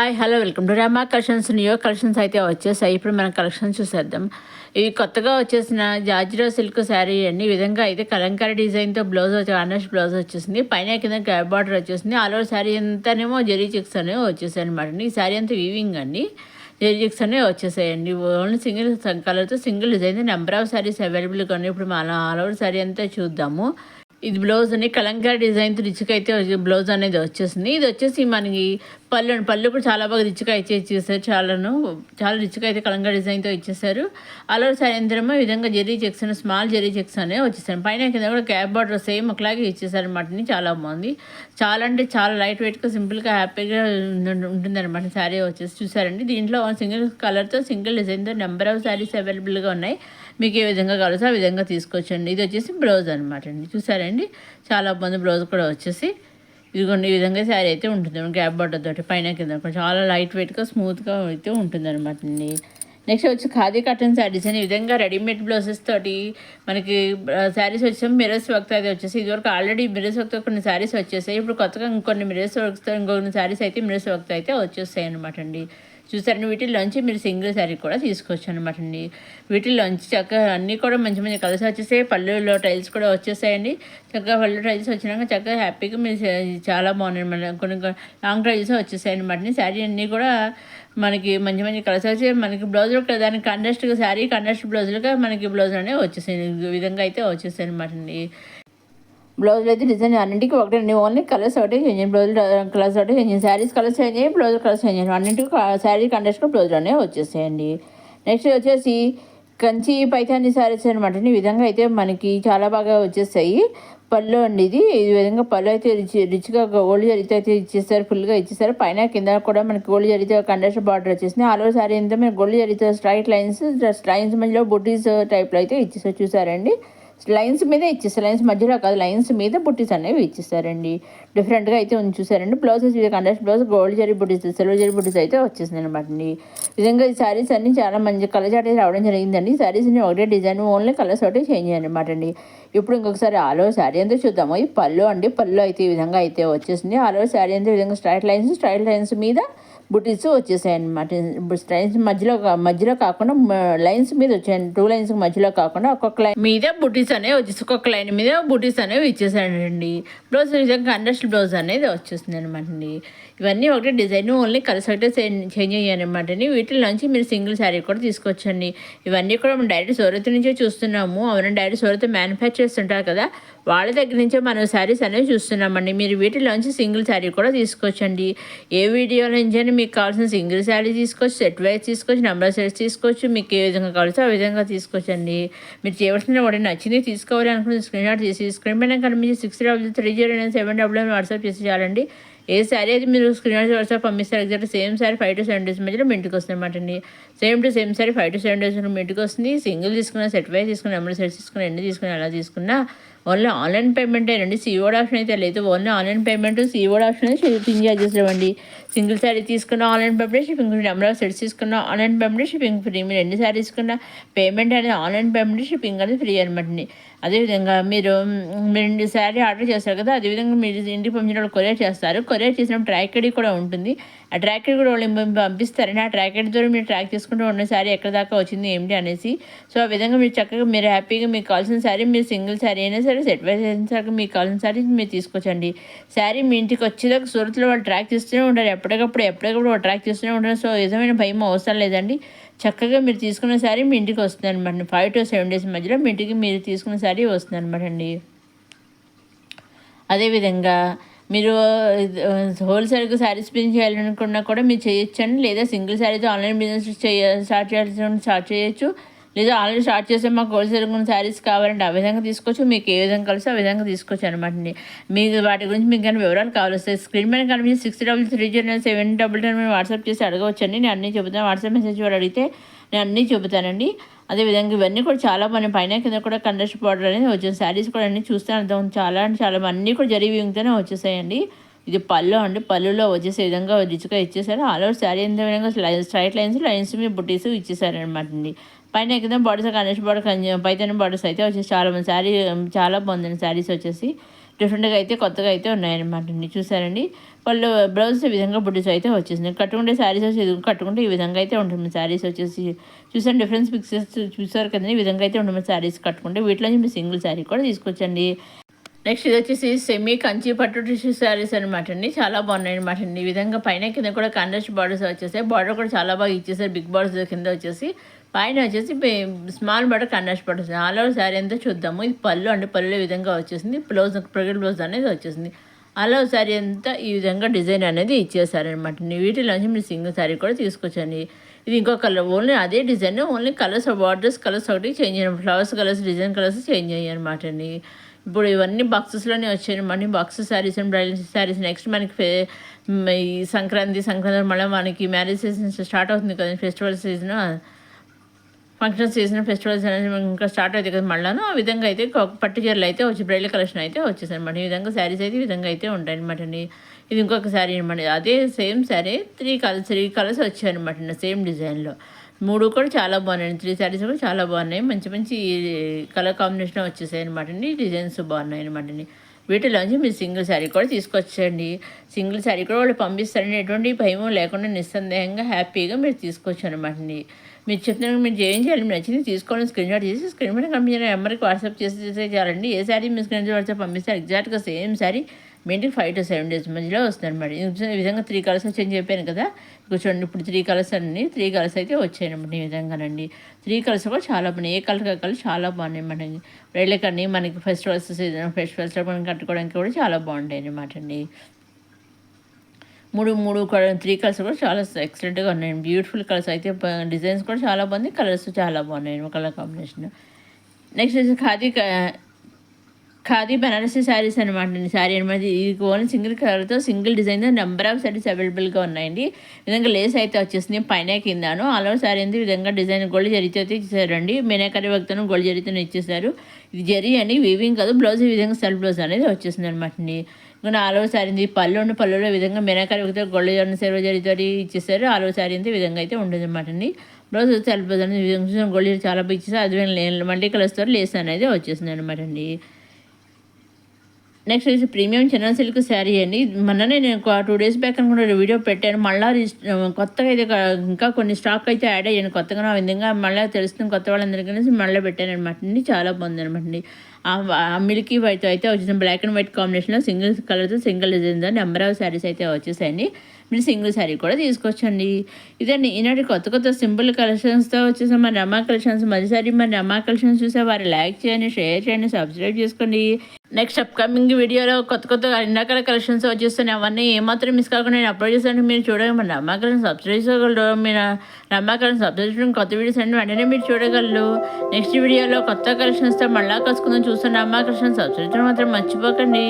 Hi hello welcome to Rama collections. New collections అయితే వచ్చేసాయి. ఇప్పుడు మనం కలెక్షన్స్ చూసేద్దాం. ఇవి కొత్తగా వచ్చేసిన జార్జిరా సిల్క్ శారీ అండి. ఈ విధంగా అయితే కలంకారీ డిజైన్తో బ్లౌజ్ వచ్చి ఆర్నెస్ట్ బ్లౌజ్ వచ్చేసింది. పైన కింద గ్యాప్ బార్డర్ వచ్చేసింది. ఆల్ ఓవర్ శారీ అంతానేమో జెరీ చెక్స్ అనేవి వచ్చేసాయి అనమాట. ఈ శారీ అంతా వీవింగ్ అండి. జెరీ చెక్స్ అనేవి వచ్చేసాయండి. ఓన్లీ సింగిల్ కలర్తో single design. Number of saris అవైలబుల్గా ఉన్నాయి. ఇప్పుడు మనం ఆల్ ఓవర్ శారీ అంతా చూద్దాము. ఇది బ్లౌజ్ అని కలంకారీ డిజైన్తో రిచ్గా అయితే బ్లౌజ్ అనేది వచ్చేసింది. ఇది వచ్చేసి మనకి పళ్ళు కూడా చాలా బాగా రిచ్గా అయితే ఇచ్చేసారు. చాలా రిచ్గా అయితే కలంకారీ డిజైన్తో ఇచ్చేసారు. అలా సాయంత్రం ఈ విధంగా జెరీ చెక్స్ అని స్మాల్ జెరీ చెక్స్ అనేవి వచ్చేసారు. పైన కింద కూడా క్యాప్ బార్డర్ సేమ్ ఒకలాగే ఇచ్చేసారు అనమాట. చాలా బాగుంది. చాలా అంటే చాలా లైట్ వెయిట్గా సింపుల్గా హ్యాపీగా ఉంటుంది అనమాట. శారీ వచ్చేసి చూసారండి. దీంట్లో సింగిల్ కలర్తో సింగిల్ డిజైన్తో నెంబర్ ఆఫ్ శారీస్ అవైలబుల్గా ఉన్నాయి. మీకు ఏ విధంగా కావాల్సో ఆ విధంగా తీసుకోవచ్చండి. ఇది వచ్చేసి బ్లౌజ్ అనమాట అండి. చూసారండి, చాలా బాగుంది. బ్లౌజ్ కూడా వచ్చేసి ఇదిగోండి ఈ విధంగా శారీ అయితే ఉంటుంది. గ్యాప్ బార్డర్ తోటి పైన కింద చాలా లైట్ వెయిట్గా స్మూత్గా అయితే ఉంటుంది అనమాట అండి. నెక్స్ట్ వచ్చి ఖాదీ కాటన్ శారీస్ అని ఈ విధంగా రెడీమేడ్ బ్లౌజెస్ తోటి మనకి శారీస్ వచ్చాం. మిరర్స్ వర్క్ అయితే వచ్చేసి ఇదివరకు ఆల్రెడీ మిరర్స్ వర్క్తో కొన్ని శారీస్ వచ్చేసాయి. ఇప్పుడు కొత్తగా ఇంకొన్ని మిరర్స్ వర్క్తో ఇంకొన్ని శారీస్ అయితే మిరర్స్ వర్క్తో అయితే వచ్చేస్తాయి అనమాట అండి. చూసారండి, వీటిల్లోంచి మీరు సింగిల్ శారీ కూడా తీసుకోవచ్చు అనమాట అండి. వీటిల్లోంచి చక్కగా అన్నీ కూడా మంచి మంచి కలర్స్ వచ్చేసాయి. పళ్ళులో టైల్స్ కూడా వచ్చేసాయండి. చక్కగా పళ్ళు టైల్స్ వచ్చినాక చక్కగా హ్యాపీగా మీరు చాలా బాగున్నాయి అనమాట. కొన్ని లాంగ్ టైల్స్ వచ్చేసాయి అనమాట. శారీ అన్నీ కూడా మనకి మంచి మంచి కలర్స్ వచ్చి మనకి బ్లౌజులు దానికి కంట్రాస్ట్గా శారీ కంట్రాస్ట్ బ్లౌజులుగా మనకి బ్లౌజ్ అనేవి వచ్చేసాయి. ఈ విధంగా అయితే వచ్చేసాయి అనమాట అండి. బ్లౌజ్లో అయితే డిజైన్ అన్నింటికి ఒకటే ఓన్లీ కలర్స్ ఒకటే చేంజ్ అయ్యి బ్లౌజ్ కలర్స్ ఒకటే చేంజ్ శారీస్ కలర్స్ చేంజ్ అయ్యి బ్లౌజ్ కలర్స్ చేంజ్ అయ్యి అన్నింటికి శారీ కండెస్ట్గా బ్లౌజ్లోనే వచ్చేసాయండి. నెక్స్ట్ వచ్చేసి కంచి పైతాని శారీస్ అనమాట. ఈ విధంగా అయితే మనకి చాలా బాగా వచ్చేసాయి. పళ్ళు అండి, ఇది ఈ విధంగా పళ్ళు అయితే రిచ్గా గోల్డ్ జరీతో అయితే ఇచ్చేసారు. ఫుల్గా ఇచ్చేసారు. పైన కింద కూడా మనకి గోల్డ్ జరీతో కండెస్ట్ బార్డర్ వచ్చేసింది. ఆల్ ఓవర్ శారీ అంతా మనకి గోల్డ్ జరీతో స్ట్రైట్ లైన్స్ మధ్యలో బుట్టీస్ టైప్లో అయితే ఇచ్చేసారు. చూసారండి, లైన్స్ మీద ఇచ్చేస్తారు. లైన్స్ మధ్యలో కాదు, లైన్స్ మీద బుట్టీస్ అనేవి ఇచ్చేసారండి. డిఫరెంట్గా అయితే చూసారండి. బ్లౌజెస్ ఇది కండెస్ట్ బ్లౌజ్ గోల్డ్ జరీ బుట్టీస్ సిల్వర్ జరీ బుట్టీస్ అయితే వచ్చేసింది అనమాట అండి. విధంగా ఈ శారీస్ అన్ని చాలా మంచి కలర్ చాట్ అయితే రావడం జరిగిందండి. శారీస్ అన్ని ఒకటే డిజైన్ ఓన్లీ కలర్స్ ఒకటే చేంజ్ అయ్యాయి అనమాట అండి. ఇప్పుడు ఇంకొకసారి ఆల్ ఓవర్ శారీ అంతా చూద్దాము. ఈ పళ్ళు అండి, పళ్ళు అయితే ఈ విధంగా అయితే వచ్చేసింది. ఆల్ ఓవర్ శారీ అంతా ఈ విధంగా స్ట్రైట్ లైన్స్ మీద బుటీస్ వచ్చేసాయి అనమాట. లైన్స్ మధ్యలో కాకుండా లైన్స్ మీద వచ్చాయండి. 2 లైన్స్ మధ్యలో కాకుండా ఒక్కొక్క లైన్ మీద బుటీస్ అనేవి వచ్చేసి ఒక్కొక్క లైన్ మీద బుటీస్ అనేవి ఇచ్చేసాయండి. బ్లౌజ్ విధంగా కండస్ట్ బ్లౌజ్ అనేది వచ్చేస్తుంది అనమాట అండి. ఇవన్నీ ఒకటే డిజైన్ ఓన్లీ కలర్స్ ఒకటే చేంజ్ అయ్యాయనమాట అండి. వీటిలోంచి మీరు సింగిల్ శారీ కూడా తీసుకోవచ్చండి. ఇవన్నీ కూడా మనం డైరెక్ట్ సూరత్ నుంచే చూస్తున్నాము. అవునండి, డైరెక్ట్ సూరత్ మ్యానుఫ్యాక్చర్ చేస్తుంటారు కదా, వాళ్ళ దగ్గర నుంచే మనం శారీస్ అనేవి చూస్తున్నామండి. మీరు వీటిలోంచి సింగిల్ శారీ కూడా తీసుకోవచ్చండి. ఏ వీడియోలో నుంచి మీకు కావాల్సిన సింగిల్ శారీ తీసుకోవచ్చు, సెట్ వైజ్ తీసుకోవచ్చు, నెంబర్ సెట్స్ తీసుకోవచ్చు. మీకు ఏ విధంగా కావాల్సో ఆ విధంగా తీసుకోవచ్చండి. మీరు చేయవలసిన ఒకటి నచ్చింది తీసుకోవాలి అనుకున్న స్క్రీన్ షాట్ తీసి స్క్రీన్ పైన కనిపించి 603097 వాట్సాప్ చేసి చాలండి. ఏ శారీ అయితే మీరు స్క్రీన్ షాట్ వాట్సాప్ పంపిస్తారు exact same sari 5 to 7 days మధ్యలో మీ ఇంటికి వస్తుంది అనమాట అండి. సేమ్ శారీ 5 to 7 days మీ ఇంటికి వస్తుంది. సింగిల్ తీసుకున్నా, సెట్ వైజ్ తీసుకున్నా, నెంబర్ సెట్స్ తీసుకున్నా, ఎన్ని తీసుకున్నా ఎలా తీసుకున్నా ఓన్లీ ఆన్లైన్ పేమెంట్ అండి. సీఓడ్ ఆప్షన్ అయితే లేదు. ఓన్లీ ఆన్లైన్ పేమెంట్, సీఓడ్ ఆప్షన్ అయితే షిప్పింగ్ చార్జెస్ ఇవ్వండి. సింగిల్ శారీ తీసుకున్న online payment shipping free, number of sets తీసుకున్న ఆన్లైన్ పేమెంట్ షిప్పింగ్ ఫ్రీ. మీరు ఎన్ని శారీ తీసుకున్న పేమెంట్ అనేది ఆన్లైన్ పేమెంట్ షిప్పింగ్ అనేది ఫ్రీ అనమాట అండి. అదేవిధంగా మీరు 2 శారీ ఆర్డర్ చేస్తారు కదా, అదేవిధంగా మీరు ఇంటికి పంపించిన కొరియర్ చేస్తారు. కొరియర్ చేసినప్పుడు ట్రాక్ ఐడి కూడా ఉంటుంది. ఆ ట్రాక్ ఐడి కూడా వాళ్ళు పంపిస్తారని ఆ ట్రాక్ ఐడి ద్వారా మీరు ట్రాక్ చేసుకుంటూ ఉన్న శారీ ఎక్కడ దాకా వచ్చింది ఏమిటి అనేసి. సో ఆ విధంగా మీరు చక్కగా మీరు హ్యాపీగా మీకు కావాల్సిన శారీ, మీరు సింగిల్ శారీ అయినా సరే సెట్ వైజ్ అయిన సరే మీకు కావాల్సిన శారీ మీరు తీసుకోవచ్చండి. శారీ మీ ఇంటికి వచ్చేదాకా సూరత్లో వాళ్ళు ట్రాక్ చేస్తూనే ఉంటారు. ఎప్పటికప్పుడు వాళ్ళు ట్రాక్ చేస్తూనే ఉంటారు. సో విధమైన భయం అవసరం లేదండి. చక్కగా మీరు తీసుకున్న శారీ మీ ఇంటికి వస్తుంది అనమాట. 5 to 7 days మధ్యలో మీ ఇంటికి మీరు తీసుకున్న శారీ వస్తుంది అనమాట అండి. అదేవిధంగా మీరు హోల్సేల్గా శారీస్ బిజినెస్ చేయాలనుకున్నా కూడా మీరు చేయొచ్చండి. లేదా సింగిల్ శారీతో ఆన్లైన్ బిజినెస్ స్టార్ట్ చేయొచ్చు. లేదా ఆల్రెడీ స్టార్ట్ చేస్తే మాకు హోల్సేల్ కొన్ని శారీస్ కావాలంటే ఆ విధంగా తీసుకోవచ్చు. మీకు ఏ విధంగా కలిసి ఆ విధంగా తీసుకోవచ్చు అనమాట అండి. మీకు వాటి గురించి మీకు కానీ వివరాలు కావాల్సి స్క్రీన్ మీద కనిపించి 603097 వాట్సాప్ చేసి అడగవచ్చండి. నేను అన్నీ చెబుతాను. వాట్సాప్ మెసేజ్ కూడా అడిగితే నేను అన్నీ చెబుతానండి. అదేవిధంగా ఇవన్నీ కూడా చాలా మన పైన కింద కూడా కండస్ట్ బార్డర్ అనేది వచ్చేసి శారీస్ కూడా అన్నీ చూస్తే అర్థం చాలా అంటే చాలా అన్నీ కూడా జరిగితేనే వచ్చేసాయండి. ఇది పళ్ళు అండి. పళ్ళులో వచ్చేసే విధంగా రిచ్గా ఇచ్చేసారు. ఆల్ ఓవర్ శారీ ఎంత విధంగా స్ట్రైట్ లైన్స్ మీద బుట్టీస్ ఇచ్చేసారనమాట అండి. పైన కింద బార్డర్స్ కండస్ట్ బార్డర్ పైతని బార్డర్స్ అయితే వచ్చేసి చాలా మంది శారీ చాలా బాగుందండి. శారీస్ వచ్చేసి డిఫరెంట్గా అయితే కొత్తగా అయితే ఉన్నాయన్నమాట అండి. చూసారండి, వాళ్ళు బ్లౌజ్ ఈ విధంగా బుడ్డీస్ అయితే వచ్చేసింది. కట్టుకుంటే శారీస్ వచ్చి కట్టుకుంటే ఈ విధంగా అయితే ఉంటుంది శారీస్ వచ్చేసి. చూసాను డిఫరెన్స్ పిక్చర్స్ చూసారు కదండి, ఈ విధంగా అయితే ఉంటుంది శారీస్ కట్టుకుంటే. వీటిలో మీరు సింగిల్ శారీ కూడా తీసుకొచ్చండి. నెక్స్ట్ ఇది వచ్చేసి సెమీ కంచి పట్టు టిష్యూ శారీస్ అనమాట అండి. చాలా బాగున్నాయి అనమాట అండి. ఈ విధంగా పైన కింద కూడా కాంట్రాస్ట్ బార్డర్స్ వచ్చేసాయి. బార్డర్ కూడా చాలా బాగా ఇచ్చేసారు. బిగ్ బార్డర్స్ కింద వచ్చేసి, పైన వచ్చేసి small border contrast borders. All over sari అంతా చూద్దాము. ఇది పళ్ళు అండి. పళ్ళు ఈ విధంగా వచ్చేసింది. బ్లౌజ్ ప్రెగల్ బ్లౌజ్ అనేది వచ్చేసింది. ఆల్ ఓవర్ శారీ అంతా ఈ విధంగా డిజైన్ అనేది ఇచ్చేసారనమాట. వీటిలోంచి మీరు సింగిల్ శారీ కూడా తీసుకొచ్చండి. ఇది ఇంకో కలర్, ఓన్లీ అదే design, only colours borders colours ఒకటి చేంజ్ అయ్యాయి. Flowers colours design colours change అయ్యాయి అనమాట అండి. ఇప్పుడు ఇవన్నీ బాక్సెస్లోనే వచ్చాయి మళ్ళీ boxes saris and bridal saris. Next మనకి ఈ సంక్రాంతి మళ్ళీ మనకి మ్యారేజ్ సీజన్ స్టార్ట్ అవుతుంది కదా, festival season, function season, festivals అనేది ఇంకా స్టార్ట్ అవుతాయి కదా మళ్ళీ. ఆ విధంగా అయితే పట్టు చీరలు అయితే వచ్చి బ్రైడల్ కలెక్షన్ అయితే వచ్చేసాయి అనమాట. ఈ విధంగా శారీస్ అయితే ఈ విధంగా అయితే ఉంటాయి అనమాట అండి. ఇది ఇంకొక శారీ అనమాట. అదే సేమ్ శారీ త్రీ కలర్స్ వచ్చాయి అనమాట అండి సేమ్ డిజైన్లో. 3 కూడా చాలా బాగున్నాయి. 3 శారీస్ కూడా చాలా బాగున్నాయి. మంచి మంచి కలర్ కాంబినేషన్ వచ్చేసాయి అనమాట అండి. డిజైన్స్ బాగున్నాయి అనమాట అండి. వీటిలోంచి మీరు సింగిల్ శారీ కూడా తీసుకొచ్చండి. సింగిల్ శారీ కూడా వాళ్ళు పంపిస్తారండి. ఎటువంటి భయం లేకుండా నిస్సందేహంగా హ్యాపీగా మీరు తీసుకోవచ్చు అనమాట అండి. మీరు చెప్తున్నారు మీరు ఏం చేయాలి, మీరు నచ్చింది తీసుకోవాలని స్క్రీన్ షాట్ చేసి స్క్రీన్ మీద కంపెనీ నెంబర్కి వాట్సాప్ చేస్తే చాలండి. ఏ శారీ మీ స్క్రీన్ వాట్సాప్ పంపిస్తారు ఎగ్జాక్ట్గా సేమ్ శారీ మీ ఇంటికి 5 to 7 days మధ్యలో వస్తుంది అనమాట. ఈ విధంగా 3 కలర్స్ వచ్చాయని చెప్పాను కదా, చూడండి ఇప్పుడు 3 కలర్స్ అండి. 3 కలర్స్ అయితే వచ్చాయన్నమాట. ఈ విధంగానండి 3 కలర్స్ కూడా చాలా బాగున్నాయి. ఏ కలర్ కలర్ చాలా బాగున్నాయి అన్నమాట. రైళ్ళకండి మనకి ఫెస్టివల్స్ సీజన్ ఫెస్టివల్స్లో మనం కట్టుకోవడానికి కూడా చాలా బాగుంటాయి అనమాట అండి. 3 కలర్స్ కూడా చాలా ఎక్సలెంట్గా ఉన్నాయి. బ్యూటిఫుల్ కలర్స్ అయితే, డిజైన్స్ కూడా చాలా బాగుంది, కలర్స్ చాలా బాగున్నాయి కలర్ కాంబినేషన్. నెక్స్ట్ వచ్చి ఖాదీ బనారసి శారీస్ అనమాట అండి. శారీ అనమాట ఇది ఓన్లీ సింగిల్ కలర్తో సింగిల్ డిజైన్తో నెంబర్ ఆఫ్ శారీస్ అవైలబుల్గా ఉన్నాయండి. ఈ విధంగా లేస్ అయితే వచ్చేసింది పైన కిందను. ఆల్ ఓవర్ శారీ అంతా ఈ విధంగా డిజైన్ గోల్డ్ జరీతో అయితే ఇచ్చేసారండి. మీనాకరి వర్క్తో గోల్డ్ జరీతో ఇచ్చేసారు. ఇది జరీ అండి, వీవింగ్ కాదు. బ్లౌజ్ ఈ విధంగా సెల్ఫ్ బ్లౌజ్ అనేది వచ్చేసింది అనమాట అండి. ఇంకా ఆల్ ఓవర్ శారీ పళ్ళులో ఈ విధంగా మీనాకరి వర్క్తో గోల్డ్ సిల్వర్ జరీతో ఇచ్చేసారు. ఆల్ ఓవర్ శారీ అంతా ఈ విధంగా అయితే ఉండదు అనమాట అండి. బ్లౌజ్ సెల్ఫ్ బ్లౌజ్ అనేది గోల్డ్ జరీ చాలా బాగా ఇచ్చేసారు. అది మల్టీ కలర్స్తో లేస్ అనేది వచ్చేసింది అనమాట అండి. నెక్స్ట్ వచ్చి ప్రీమియం చిన్న సిల్క్ శారీ అండి. మొన్ననే నేను 2 days బ్యాక్ అనుకుంటే వీడియో పెట్టాను. మళ్ళీ కొత్తగా అయితే ఇంకా కొన్ని స్టాక్ అయితే యాడ్ అయ్యాను కొత్తగా. ఆ విధంగా మళ్ళీ తెలుస్తుంది కొత్త వాళ్ళందరికీ మళ్ళీ పెట్టాను అనమాట అండి. చాలా బాగుంది అనమాట అండి. మిల్కీ వైట్ అయితే వచ్చేసింది. బ్లాక్ అండ్ వైట్ కాంబినేషన్లో సింగిల్ కలర్తో సింగిల్ డిజైన్తో నెంబర్ ఆఫ్ శారీస్ అయితే వచ్చేసాయండి. మీరు సింగిల్ శారీ కూడా తీసుకొచ్చండి. ఇదండి ఈనాటి కొత్త సింపుల్ కలెక్షన్స్తో వచ్చేసాం మన రమా కలెక్షన్స్. మరోసారి మన రమా కలెక్షన్స్ చూసే వారు లైక్ చేయండి, షేర్ చేయండి, సబ్స్క్రైబ్ చేసుకోండి. నెక్స్ట్ అప్కమింగ్ వీడియోలో కొత్త ఎండాకాల కలెక్షన్స్ వచ్చేస్తాను. అవన్నీ ఏమాత్రం మిస్ కాకుండా నేను అప్లోడ్ చేస్తాను. మీరు చూడగా మన రమా కలెక్షన్ సబ్స్క్రైబ్ చేయగలరు. మీరు రమా కలెక్షన్ సబ్స్క్రైబ్ చేయడం కొత్త వీడియోస్ అండి వెంటనే మీరు చూడగలరు. నెక్స్ట్ వీడియోలో కొత్త కలెక్షన్స్తో మళ్ళీ కలుసుకుందాం. చూస్తాను రమా కలెక్షన్ సబ్స్క్రైబ్ చేయడం మాత్రం మర్చిపోకండి.